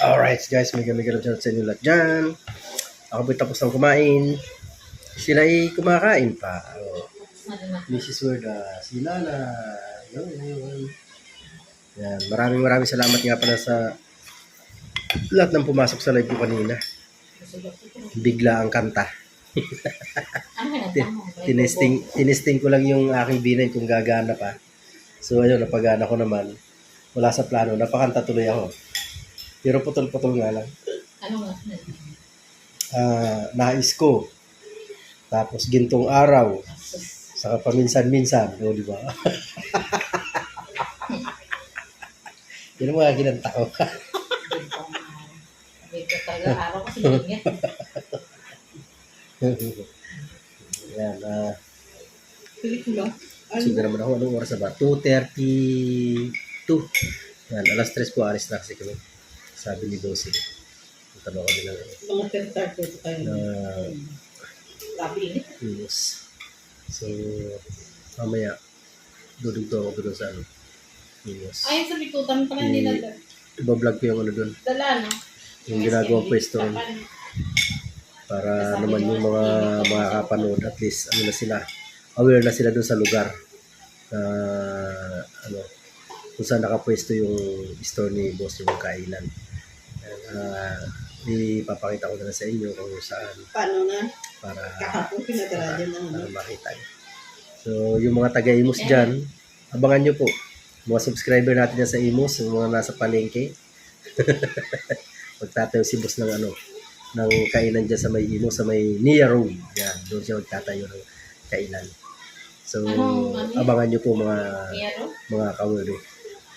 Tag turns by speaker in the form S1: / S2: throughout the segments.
S1: Alright guys, may gamig-gamig sa inyo lahat dyan. Ako po'y tapos ng kumain. Sila ay kumakain pa. Mrs. Werda, sila na. Yan. Maraming salamat nga pala sa lahat ng pumasok sa live ko kanina. Bigla ang kanta. Tinesting ko lang yung aking binay kung gagana pa. So ayun, napagana ko naman. Wala sa plano, napakanta tuloy ako. Pero putol-putol nga lang.
S2: Ano nga?
S1: Nais ko. Tapos gintong araw. Saka paminsan-minsan. O, di ba? Yan ang mga ginanta ko.
S2: Dito talaga araw kasi ganyan.
S1: Yan.
S2: Pelikula.
S1: Suga naman ako. Anong oras na ba? 2:32. Yan. Alas 3 po. Alis na kasi kami. Sabi ni Bossy. Tanaw kami lang.
S2: Mga 10:30 ito tayo. Labi init.
S1: Yes. So, mamaya, dudugto ako doon sa ano. Yes.
S2: Ayun sa bitutan pa lang nila.
S1: Iba-vlog ko yung ano doon.
S2: Dala, no?
S1: Yung ginagawang pwesto ron. Para naman yung mga makakapanood, at least, ano na sila, aware na sila doon sa lugar. Ano, kung saan nakapwesto yung store ni Boss yung kainan. Ipapakita ko na sa inyo kung saan.
S2: Paano na?
S1: Para makita nyo. So, yung mga taga-Imus dyan, abangan nyo po. Mga subscriber natin yan sa Imus, yung mga nasa palengke. Magtatayo si Boss ng ano, ng kainan dyan sa may Imus, sa may Nia Road. Yan, doon siya magtatayo ng kainan. So, abangan nyo po mga kawero.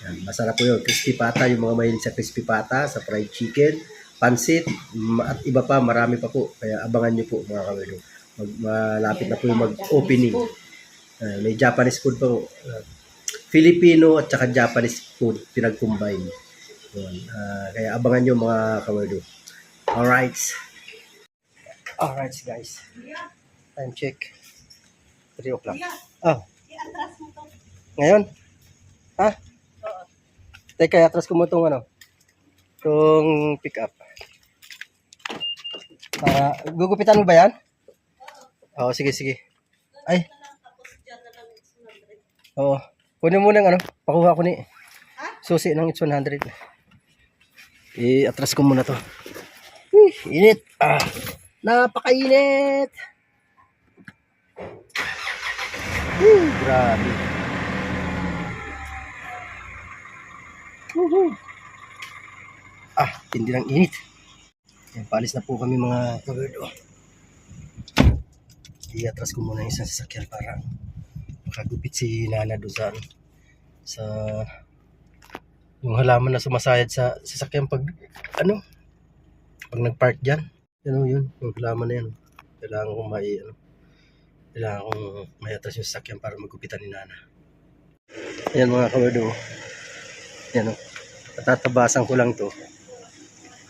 S1: Yan, masarap po yun. Crispy pata, yung mga mahilig sa crispy pata, sa fried chicken, pansit, at iba pa, marami pa po. Kaya abangan nyo po mga kawero. Malapit na po yung mag-opening. May Japanese food po. Filipino at saka Japanese food pinag-combine. Kaya abangan nyo mga kawero. Alright. Alright guys. Time check. 3 o'clock. Oh. Ngayon? Ha? Teka, atras ko mo itong ano. Itong pick up. Para, gugupitan mo ba yan? Oo, sige. Ay. Oo. Kunin mo ng ano. Pakuha ko ni susi ng It's 100. Atras ko muna to. Init. Napakainit. Grabe. Tindi ng init. Yan, paalis na po kami mga kawerdo. Iatras ko muna yung isang sasakyan para makagupit si Nana doon sa yung halaman na sumasayad sa sasakyan pag nagpark dyan. Yun, yung halaman na yan. Kailangan kong may atras yung sasakyan para magupitan ni Nana. Ayan mga kawerdo. Yan o. Patatabasan ko lang to.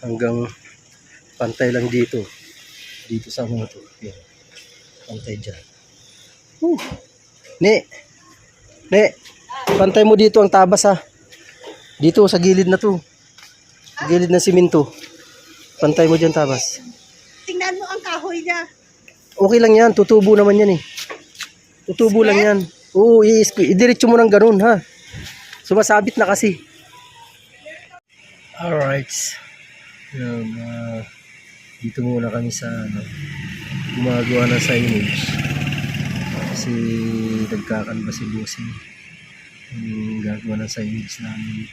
S1: Hanggang pantay lang dito. Dito sa mga to. Yan. Pantay dyan. Ne. Pantay mo dito ang tabas ha. Dito sa gilid na to. Gilid ng simento. Pantay mo dyan tabas.
S3: Tingnan mo ang kahoy niya.
S1: Okay lang yan. Tutubo naman yan eh. Tutubo lang yan. Oo, idiretso mo ng ganun ha. Sumasabit na kasi. Alright. Yan, dito muna kami sa gumagawa ng signage. Kasi nagkakanba si Bossy. Gagawa ng signage namin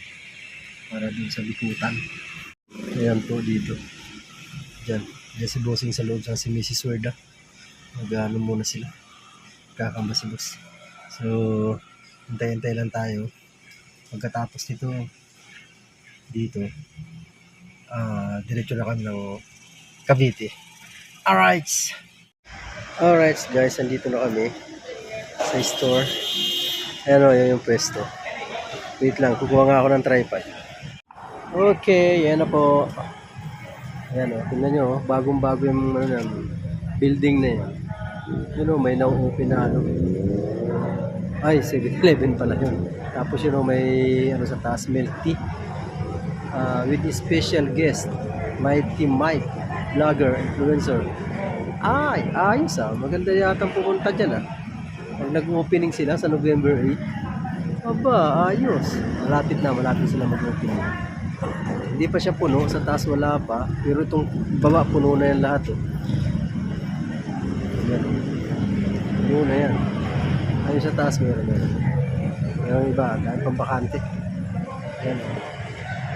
S1: para dun sa bikutan. Ayan po dito. Diyan si Bossing sa loob sa si Mrs. Werda. Mag-ano muna sila. Kakamba si Boss. So, hintay-hintay lang tayo. Pagkatapos dito, diretso na kami ng Cavite. Alright guys, andito na kami sa store. Ayan o, yun yung pwesto. Wait lang, kukuha nga ako ng tripod. Okay, yan na po. Ayan o, tingnan nyo, bagong-bago yung building na yan. Yun o, may na-open na Ay, 7-Eleven pala yun. Tapos yun o, may sa taas, milk tea. with a special guest, my team Mike, vlogger, influencer. Ay, ayos maganda yata pumunta dyan Pag nag-opening sila sa November 8, aba, ayos. Malapit sila mag-opening. Hindi pa siya puno, sa taas wala pa, pero itong baba puno na yan lahat Yan. Puno na yan. Ayun sa taas meron. Yung iba, dahil pambakante. Yan.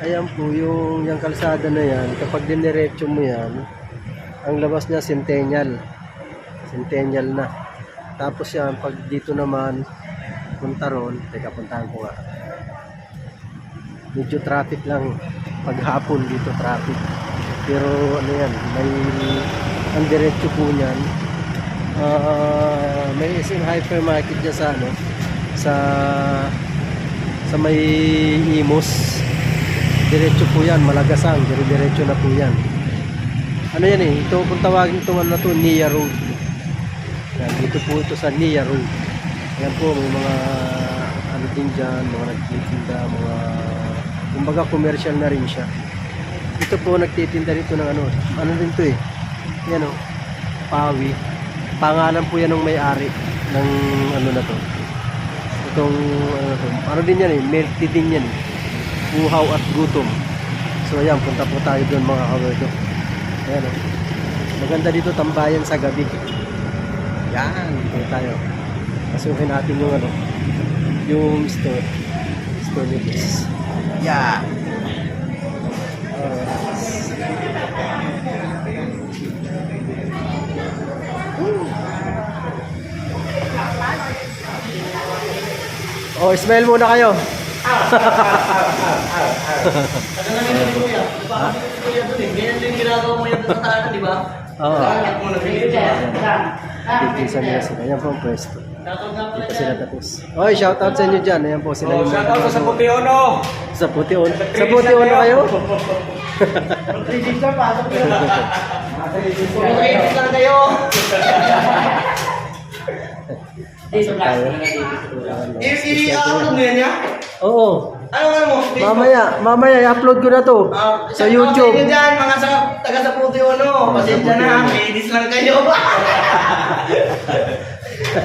S1: Ayan po, yung kalsada na yan, kapag diniretso mo yan, ang labas niya Centennial na. Tapos yan, pag dito naman punta ron, puntahan ko nga, medyo traffic lang pag hapon dito, traffic, pero ano yan, may ang diretso po niyan, may SM hypermarket dyan sa may Imos. Diretso po yan, Malagasang, diretso na po yan. Ano yan ito kung tawagin itong ano to, Nia Road. Yan, dito po ito sa Nia Road. Yan po, may mga ano din dyan, mga nagtitinda, kumbaga commercial na rin siya. Ito po nagtitinda rito ng ano din to yan Pawi. Pangalan po yan ng may-ari ng ano na to. Itong ano din yan melty din yan Uhaw at gutom. So ayan, punta po tayo doon mga kawerdo. Ayan maganda dito tambayan sa gabi. Yan, dito tayo. Pasukin natin yung store nito. Yan. Smile muna kayo. Oo. Pipinsan nila sila. Ayan po ang pwesto. Hindi pa sila tapos. Oy, shoutout sa inyo dyan. Ayan po sila.
S4: Shoutout sa Puti-Ono.
S1: Sa Puti-Ono. Sa Puti-Ono kayo?
S4: Mag-edit lang kayo. I-upload mo yan niya?
S1: Oo.
S4: Ano mo?
S1: Mamaya i-upload ko na to sa YouTube.
S4: Sa dyan, mga taga sa Puti-Ono. Pasensya na, may-edit lang kayo.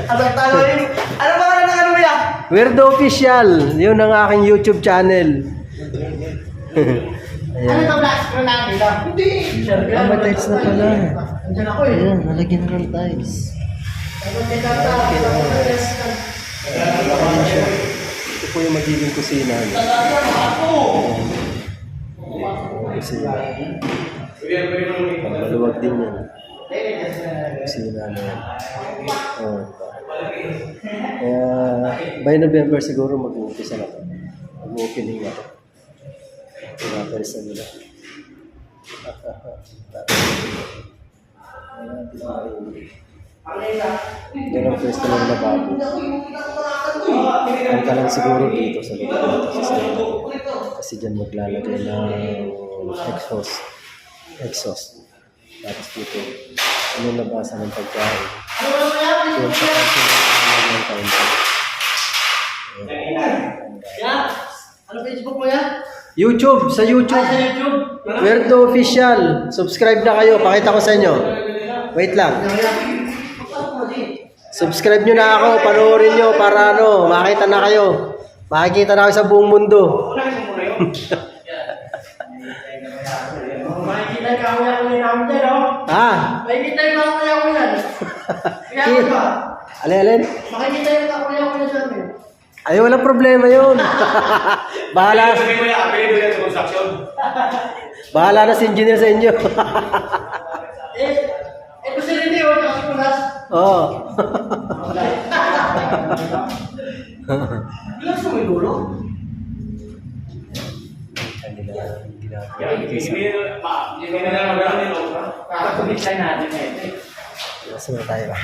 S4: Ano ba na ng ano mo yan?
S1: Weirdo Official. Yun ang aking YouTube channel.
S4: Ano ito, Black Screen natin? Hindi.
S1: May tiles na pala.
S4: Andiyan ako
S1: Ayan, nalagyan na ng tiles. Ito po yung magiging kusina. Kusina. Maluwag din yan. Kusina na yan. By November siguro mag-uumpisa na ito. Mag-opening na ito. Pinapers na nila. Yan ang pwesto ng lababo. Ang lang siguro dito sa lugar natin. Kasi dyan maglalagay ng exhaust. Tapos dito, yung labasan ng pagkain. Yung sa kanto ng counter.
S4: Ano Facebook mo yan?
S1: YouTube, sa YouTube.
S4: Sa YouTube?
S1: Weirdo Official. Subscribe na kayo. Pakita ko sa inyo. Wait lang. Subscribe nyo na ako. Panoorin nyo para makita na kayo. Makikita na kayo sa buong mundo.
S4: Makikita ka ako yan namin dyan, no?
S1: Ha?
S4: Makikita ka ako yan. Kaya ako ba?
S1: Alin?
S4: Makikita ka ako yan sa amin.
S1: Ay, walang problema yun. Bahala. Bahala na si engineer sa inyo.
S4: Ito si Rene, o, kasi kunas.
S1: Oo.
S4: Bilang sumigulo?
S1: Masama tayo.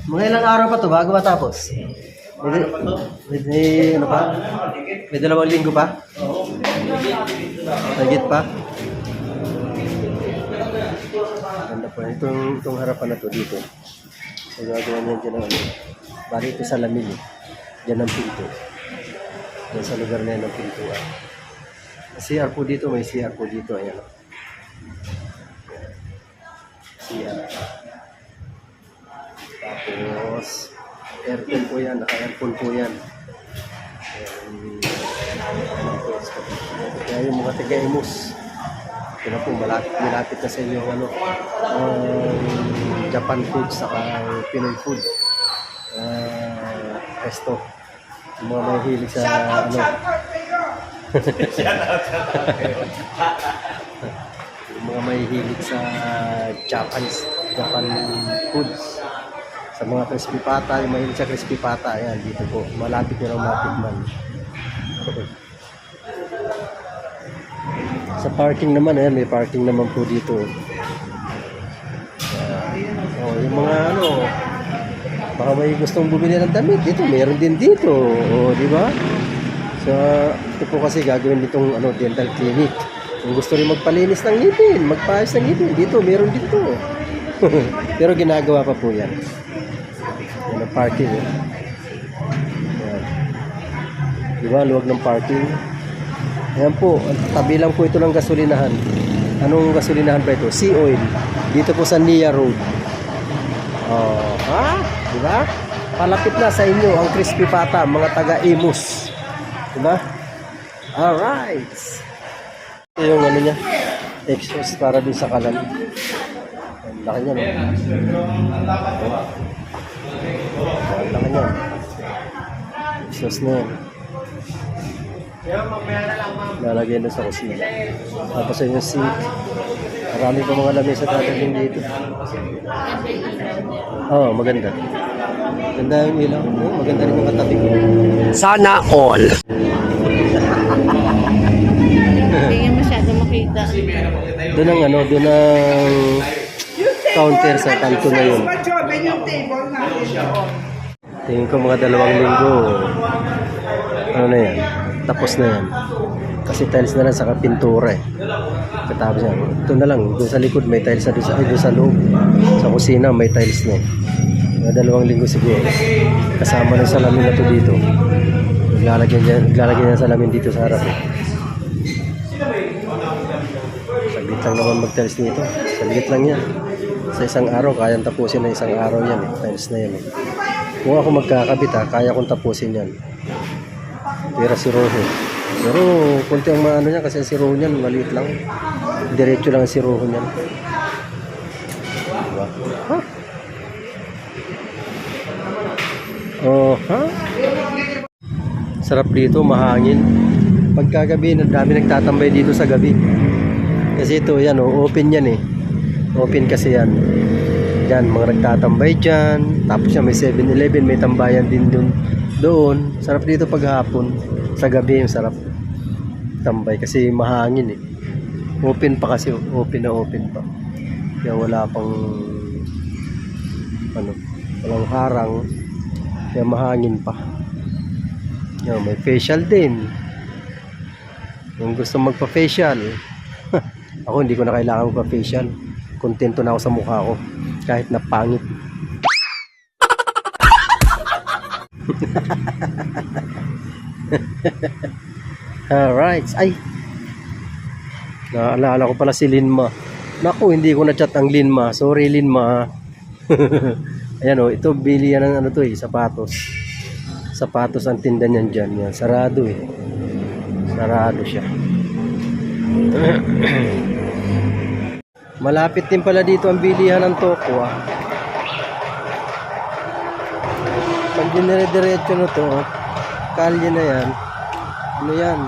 S1: Mga ilang araw pa to bago matapos? May ano pa? May 2 linggo pa? Higit pa? Ganda po. Itong harapan na to dito. So gagawa niyan dyan ang bali ito sa lamin. Diyan ang pinto. Diyan sa lugar na yan ang pintuan. CR po dito, may CR po dito. Ayan. CR. Tapos, aircon po yan. Naka-aircon po yan. Kaya yung mga taga-Imus, ito na po, malapit na sa inyo ano, Japan food saka Pinoy food. Resto. Yung mga mahihilig sa ano, yung mga mahihilig sa Japan foods, sa mga crispy pata, yung mahilig sa crispy pata, ayan, dito po, malapit nyo lang matikman. Sa parking naman, ayan, may parking naman po dito. Yung mga ano, baka may gustong bumili ng damit dito, mayroon din dito, di ba? So, ito po kasi gagawin ditong ano, dental clinic. Kung gusto rin magpalinis ng ngipin, magpaayos ng ngipin, dito, meron dito. Pero ginagawa pa po yan. Yan ang parking. Yan. Di ba, luwag ng parking. Ayan po, tabi lang po ito ng gasolinahan. Anong gasolinahan pa ito? Sea Oil. Dito po sa Nia Road. Di ba? Palapit na sa inyo ang crispy pata, mga taga-Imus. Diba? Alright. Ito yung ano niya, exhaust para dun sa kalan. Ang laki niya, no? Ang laki niya. Exhaust na yan. Lalagyan na sa kusina. Tapos yung seat. Marami pa mga lamesa tatagin dito. Maganda. Maganda yung ilaw. Maganda rin yung katabi ko.
S5: Sana all.
S3: Hindi nga masyado makita.
S1: Doon ang ano, doon ang counter sa kanto na yun. Tingin ko mga 2 linggo. Ano na yan? Tapos na yan. Kasi tiles na lang sa pintura eh. Katapos yan. Ito na lang. Doon sa likod may tiles na doon sa loob. Sa kusina may tiles na. Mga 2 linggo siguro. Kasama ng salamin na to dito. Naglalagyan niya salamin dito sa harap eh. Saglit lang naman mag-tiles dito. Saglit lang yan. Sa isang araw, kayang tapusin na isang araw yan eh. Tiles na yan eh. Kung ako magkakabit kaya kong tapusin yan. Pero si Rojo. Pero kunti ang maano niya kasi si Rojo niyan maliit lang. Diretso lang si Rojo niyan. Diba? Sarap dito, mahangin. Pagkagabi, ang dami nagtatambay dito sa gabi. Kasi ito, yan open yan eh. Open kasi yan. Yan, mga nagtatambay dyan. Tapos yan, may 7-Eleven, may tambayan din doon. Sarap dito paghapon. Sa gabi, yung sarap tambay kasi mahangin eh. Open pa kasi, open na open pa. Kaya wala pang walang harang. Kaya mahangin pa. Yan, may facial din. Kung gusto magpa-facial, ako hindi ko na kailangan magpa-facial. Kontento na ako sa mukha ko kahit na pangit. Alright. Ay, naalala ko pala si Linma. Naku, hindi ko na-chat ang Linma. Sorry Linma. Ayan o, ito bili yan ng ano to eh, sapatos. Sapatos ang tinda niyan dyan. Yan, sarado eh. Sarado siya. Malapit din pala dito ang bilihan ng Toko Pag dinire-diretso na to, kalye na yan. Ano yan?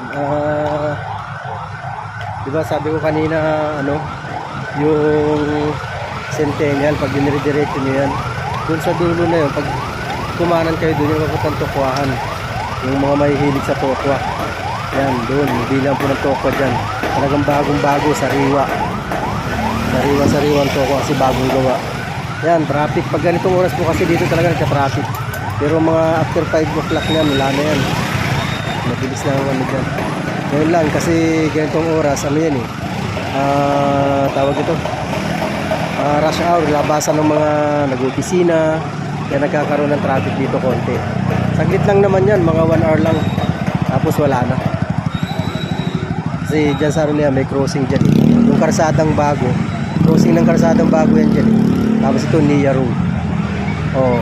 S1: Diba sabi ko kanina, yung Centennial, pag dinire-diretso nyo yan, dun sa dulo na yun, pag kumanan kayo dun, yung kapatang Tokuahan. Yung mga mahihilig sa Tokwa. Yan, doon, bilang po ng Tokwa dyan. Talagang bagong-bago, sariwa. Sariwa ang Tokwa kasi bagong gawa. Yan, traffic. Pag ganitong oras po kasi dito talaga nagka-traffic. Pero mga after 5 o'clock na, wala na yan. Mabilis na ang dyan. Ngayon lang, kasi ganitong oras, yan eh. Tawag ito. Rush hour, labasan ng mga nag-opisina. Kaya nagkakaroon ng traffic dito konti. Saglit lang naman yan, mga 1 hour lang. Tapos wala na. Kasi dyan sa ano na yan, may crossing dyan eh. Yung karsadang bago, crossing ng karsadang bago yan dyan eh. Tapos ito, Nia Road. Oh.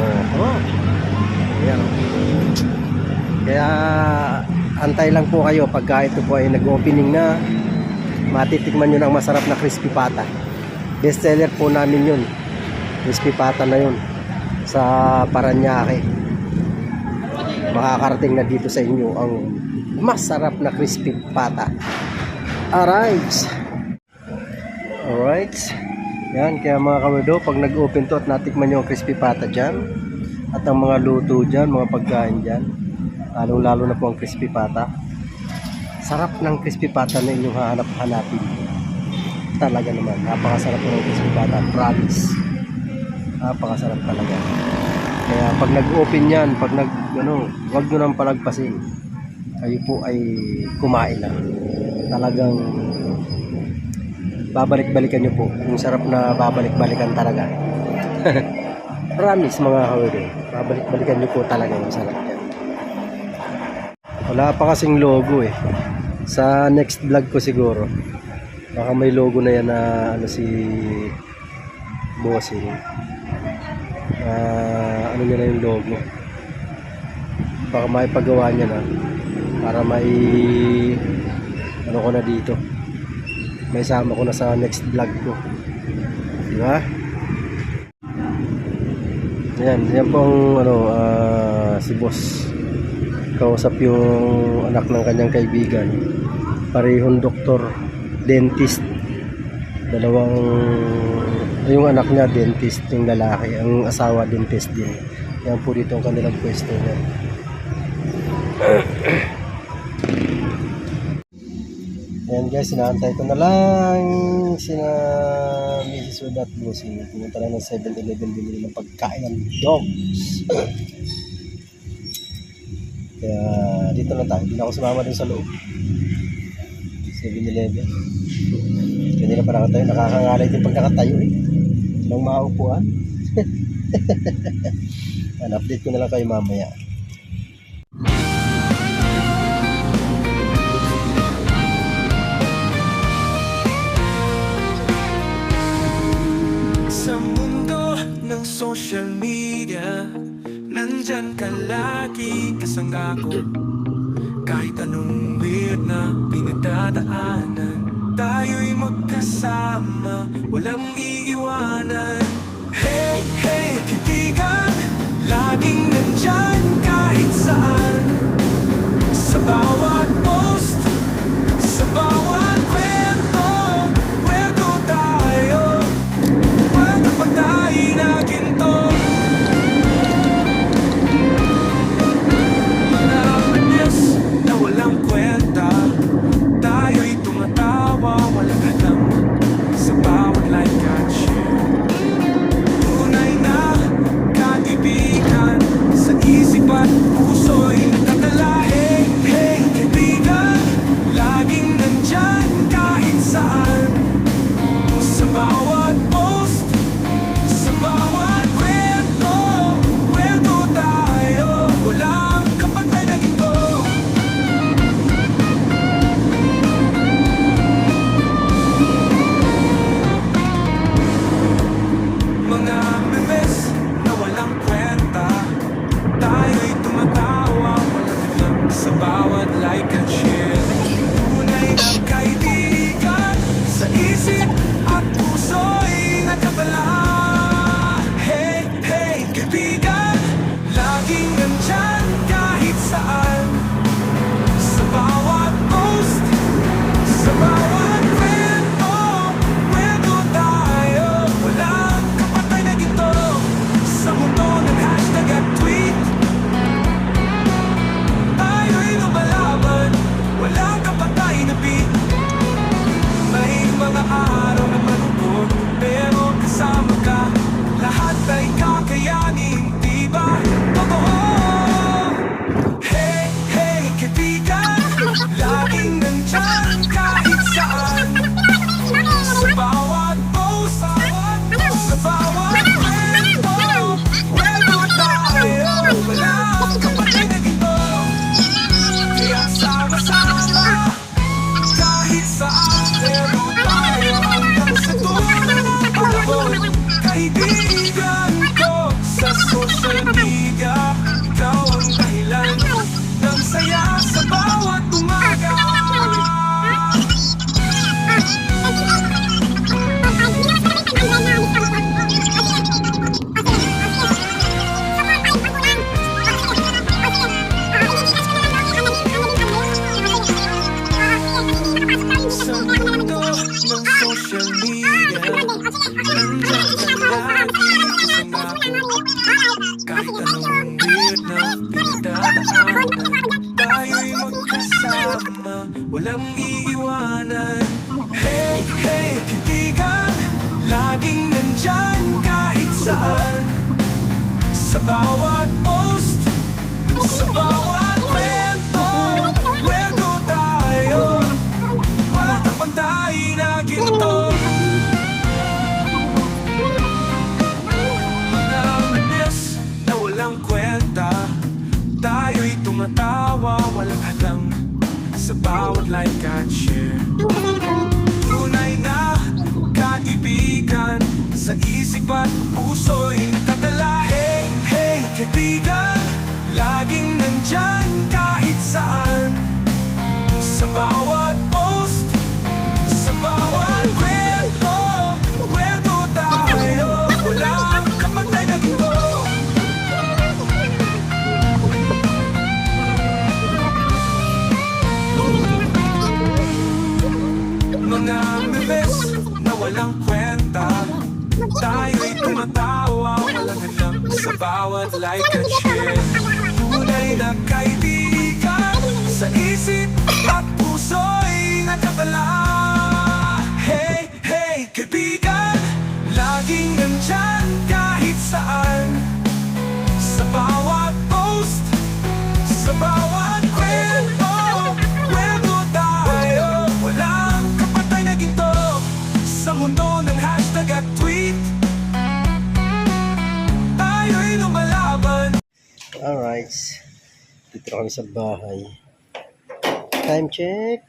S1: Ayan. Kaya, antay lang po kayo pagka ito po ay nag-opening na. Matitikman nyo ng masarap na crispy pata. Best seller po namin yun. Crispy pata na yun. Sa Paranaque. Makakarating na dito sa inyo ang masarap na crispy pata. Alright. Yan, kaya mga kawerdo, pag nag-open to at natikman nyo ang crispy pata dyan, at ang mga luto dyan, mga pagkain dyan, lalong-lalo na po ang crispy pata. Sarap ng crispy pata na inyong hahanap-hanapin. Talaga naman, napakasarap po ng crispy pata. Promise. Napakasarap talaga. Kaya pag nag-open yan, pag wag nyo nang palagpasin. Kayo po ay kumain na. Talagang babalik-balikan nyo po. Yung sarap na babalik-balikan talaga. Promise mga kawerdo. Babalik-balikan nyo po talaga yung sarap yan. Wala pa kasing logo eh. Sa next vlog ko siguro. Baka may logo na yan na si Bossing. Ano niya na yung logo. Baka maipagawa niya na. Para may ano ko na dito. May sama ko na sa next vlog ko. Diba? Yan po ang si boss. Kausap yung anak ng kanyang kaibigan. Parehong doktor, dentist. Yung anak niya dentist, yung lalaki. Ang asawa dentist din. Yan po dito ang kanilang pwesto niya. Ayan guys, sinahantay ko na lang sina Mrs. Wood at Lucy. Pumunta lang ng 7-Eleven, bumili ng pagkain ng dogs. Kaya dito lang tayo, hindi na ako sumama dun sa loob. 7-Eleven. Kanina pa nakatayo, nakakangalay din pag nakatayo eh. Nang maupuan. Update ko na lang kayo mamaya.
S6: Sa mundo ng social media, nandyan ka lagi kasangga ko. Kahit anong weird na pinagdadaanan, tayo'y magkasama, walang iiwanan. Hey, hey, kaibigan, laging nandyan kahit saan. Sa bawat post, sa bawat kwento, kwento tayo. Kwento pag tayo na ginto. Naramanis na walang kwenta, tayo'y tumatawa, walang alam sa bawat like at share. Tunay na kaibigan, sa isip at puso'y mundo ng social media, nandiyan ka lagi kasama ko. Kahit anong weird na pinagdadaanan, tayo'y magkasama, walang iiwanan. Hey, hey, kaibigan, laging nandyan kahit saan. Sa bawat post, sa bawat kwento, kwento tayo. Wala kang pantay na ginto. Mga reminisce na walang kwenta, tayo'y tumatawa, walang alam sa bawat like at share. Tunay na kaibigan, sa isip at puso'y nakatala. Hey, hey, kaibigan, laging nandyan kahit saan. Sa bawat post, sa bawat kwento, kwento tayo. Walang kapantay na ginto. Mga memes na walang kwenta, tayo'y tumatawa, walang alam sa bawat like at share. Tunay na kaibigan, sa isip at puso'y nakatala. Hey, hey, kaibigan, laging nandyan kahit saan. Sa bawat post, sa bawat kwento, kwento tayo. Walang kapatay na ginto sa mundo ng hashtag at tweet. Tayo'y lumalaban.
S1: Alright. Dito na kami sa bahay. Time check.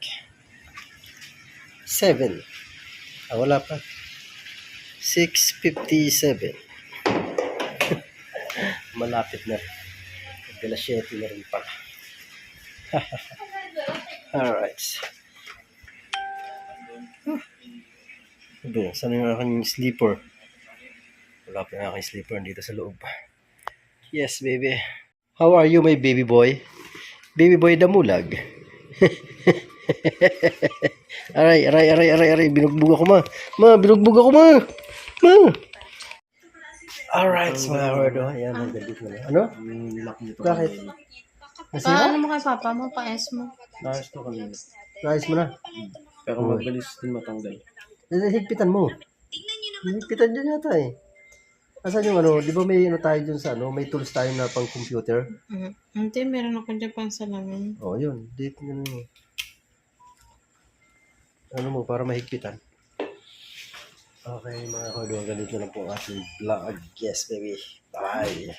S1: 7. Wala pa. 6:57. Malapit na rin. Alas 7 na rin pala. Alright. Sabi, saan yung aking sleeper? Wala pa yung aking sleeper dito sa loob. Yes, baby. How are you, my baby boy? Baby boy damulag. Aray. Binugbog ako, ma. Ma, binugbog ako, ma. Ma. Alright, mga hordo. Ayan, nagdalit na. Ano? Bakit? Nasira?
S3: Paano mo kay Papa mo? Pa-S mo?
S2: Nayos to kanina.
S1: Naayos mo na.
S2: Pero mabilis din matanggal.
S1: Higpitan mo. Higpitan dyan yata eh. Asan yung ano, di ba may ano tayo dun sa ano, may tools tayo na pang computer?
S3: Hindi, meron ako dyan pang salamin.
S1: Oh, yun. Dito yun mo. Ano mo, para mahigpitan. Okay, mga hordo. Ganito na lang po ang ating vlog. Yes, baby. Bye.